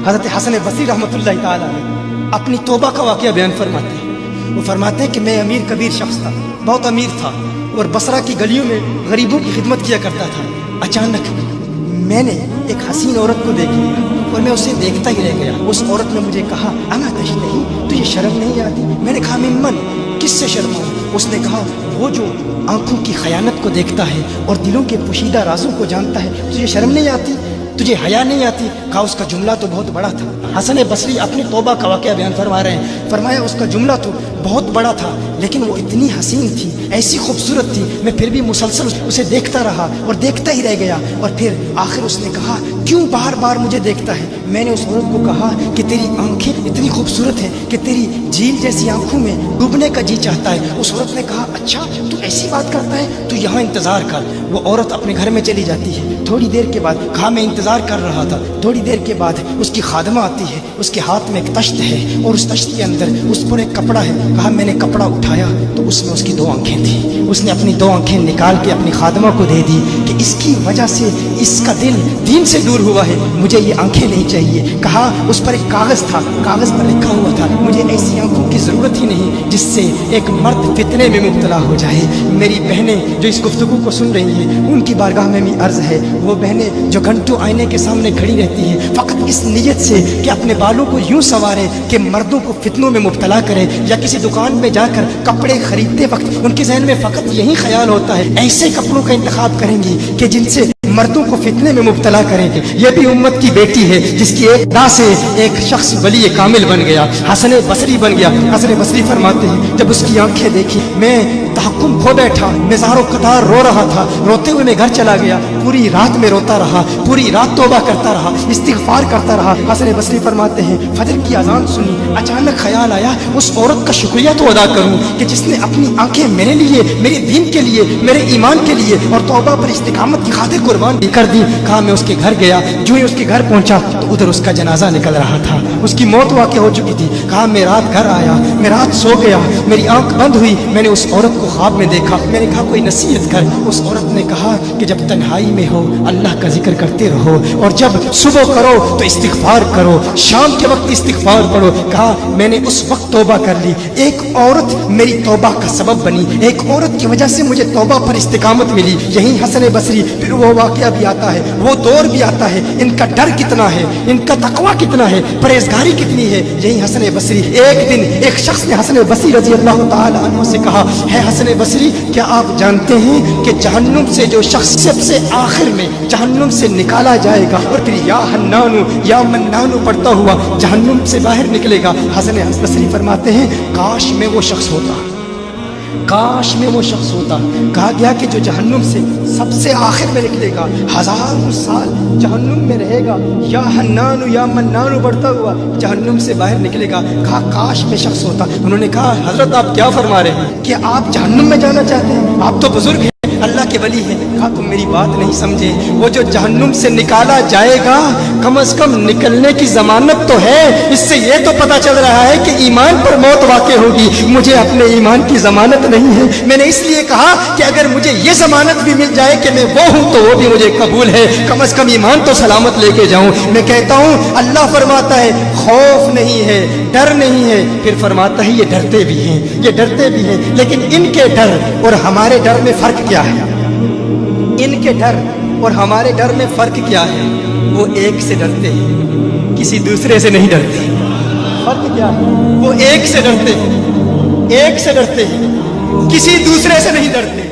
حضرت حسن بصری रहमतुल्लाह ताला अलैह अपनी तौबा का वाक़या बयान फरमाते हैं। वो फरमाते हैं कि मैं अमीर कबीर शख्स था, बहुत अमीर था और बसरा की गलियों में गरीबों की खिदमत किया करता था। अचानक मैंने एक हसीन औरत को देख लिया और मैं उसे देखता ही रह गया। उस औरत ने मुझे कहा, अमा तशतही, तुझे शर्म नहीं आती? मैंने कहा, मिम्मन, किससे शर्माऊं? उसने कहा, वो जो आंखों की खयानत को देखता है और दिलों के पोशीदा राजों को जानता है, तुझे शर्म नहीं आती? तुझे हया नहीं आती? कहा, उसका जुमला तो बहुत बड़ा था। हसन बसरी अपनी तौबा का वाक़या बयान फरमा रहे हैं। फरमाया, उसका जुमला तो बहुत बड़ा था, लेकिन वो इतनी हसीन थी, ऐसी खूबसूरत थी, मैं फिर भी मुसलसल उसे देखता रहा और देखता ही रह गया। और फिर आखिर उसने कहा, क्यों बार बार मुझे देखता है? मैंने उस औरत को कहा कि तेरी आंखें इतनी खूबसूरत है कि तेरी झील जैसी आंखों में डूबने का जी चाहता है। उस औरत ने कहा, अच्छा तू ऐसी बात करता है, तू यहाँ इंतज़ार कर। वो औरत अपने घर में चली जाती है। थोड़ी देर के बाद, कहा, मैं इंतज़ार कर रहा था। थोड़ी देर के बाद उसकी खादमा आती है, उसके हाथ में एक तश्त है और उस तश्त के अंदर उस पर एक कपड़ा है। कहा, मैंने कपड़ा उठाया तो उसमें उसकी 2 आंखें थी। उसने अपनी 2 आंखें निकाल के अपनी खादमा को दे दी कि इसकी वजह से इसका दिल दीन से दूर हुआ है, मुझे ये आंखें नहीं चाहिए। कहा, उस पर एक कागज़ था, कागज़ पर लिखा हुआ था, मुझे ऐसी आंखों की ज़रूरत ही नहीं जिससे एक मर्द फितने में मुब्तला हो जाए। मेरी बहनें जो इस गुफ्तगू को सुन रही हैं, उनकी बारगाह में भी अर्ज़ है, वो बहनें जो घंटों आईने के सामने खड़ी रहती हैं फ़कत इस नीयत से कि अपने बालों को यूँ संवारें कि मर्दों को फितनों में मुब्तला करें, या किसी दुकान में जाकर कपड़े खरीदते वक्त उनके जहन में फ़कत यही ख्याल होता है, ऐसे कपड़ों का इंतखाब करेंगी कि जिनसे मर्दों को फितने में मुब्तला करेंगे। ये भी उम्मत की बेटी है जिसकी एक अदा से एक शख्स वली कामिल बन गया, हसन बसरी बन गया। हसन बसरी फरमाते हैं, जब उसकी आंखें देखी मैं तहक्कुम खो बैठा, मैं ज़ारो कतार रो रहा था। रोते हुए मैं घर चला गया, पूरी रात में रोता रहा, पूरी रात तौबा करता रहा, इस्तिग़फ़ार करता रहा। हसन बसरी फरमाते हैं, फजर की अजान सुनी, अचानक ख्याल आया उस औरत का शुक्रिया तो अदा करूं कि जिसने अपनी आंखें मेरे लिए, मेरे दीन के लिए, मेरे ईमान के लिए और तौबा पर इस्तिकामत की खातिर कुर्बान कर दी। कहा, मैं उसके घर गया, जो ही उसके घर पहुंचा तो उधर उसका जनाजा निकल रहा था, उसकी मौत वाक़ हो चुकी थी। कहा, मैं रात घर आया, मैं रात सो गया, मेरी आंख बंद हुई, मैंने उस औरत को ख्वाब में देखा। मैंने कहा, कोई नसीहत कर। उस औरत ने कहा कि जब तन्हाई में हो अल्लाह का जिक्र करते रहो, और जब सुबह करो तो इस्तिग़फ़ार करो, शाम के वक्त इस्तिग़फ़ार पढ़ो। कहा, मैंने उस वक्त तौबा कर ली, एक औरत मेरी तौबा का सबब बनी, एक औरत की वजह से मुझे तौबा पर इस्तिकामत मिली। यही हसन बसरी, फिर वो वाक़या भी आता है, वो दौर भी आता है, इनका डर कितना है, इनका तक़वा कितना है, परहेज़गारी कितनी है। यही हसन बसरी, एक दिन एक शख्स ने हसन बसरी रज़ी अल्लाह ताला अन्हु से कहा, है हसन बसरी, क्या आप जानते हैं कि जहन्नुम से जो शख्स सबसे आखिर में जहन्नुम से निकाला जाएगा और फिर या हन्नानु या मन्नानु पढ़ता हुआ जहन्नुम से बाहर निकलेगा? हसन बसरी फरमाते हैं, काश में वो शख्स होता, काश में वो शख्स होता। कहा गया कि जो जहन्नुम से सबसे आखिर में निकलेगा, हज़ारों साल जहन्नुम में रहेगा, या हन्नानु या मन्नानु बढ़ता हुआ जहन्नुम से बाहर निकलेगा। कहा, काश में शख्स होता। उन्होंने कहा, हजरत आप क्या फरमा रहे हैं कि आप जहन्नुम में जाना चाहते हैं? आप तो बुजुर्ग हैं, अल्लाह के वली है। कहा, तुम मेरी बात नहीं समझे, वो जो जहन्नुम से निकाला जाएगा कम से कम निकलने की जमानत तो है, इससे ये तो पता चल रहा है कि ईमान पर मौत वाक़ होगी। मुझे अपने ईमान की जमानत नहीं है। मैंने इसलिए कहा कि अगर मुझे ये जमानत भी मिल जाए कि मैं वो हूँ तो वो भी मुझे कबूल है, कम से कम ईमान तो सलामत लेके जाऊँ। मैं कहता हूँ, अल्लाह फरमाता है खौफ नहीं है, डर नहीं है, फिर फरमाता है ये डरते भी हैं, ये डरते भी हैं। लेकिन इनके डर और हमारे डर में फ़र्क क्या है? इनके डर और हमारे डर में फ़र्क क्या है? वो एक से डरते हैं, किसी दूसरे से नहीं डरते। फ़र्क क्या है? वो एक से डरते हैं, एक से डरते हैं, किसी दूसरे से नहीं डरते।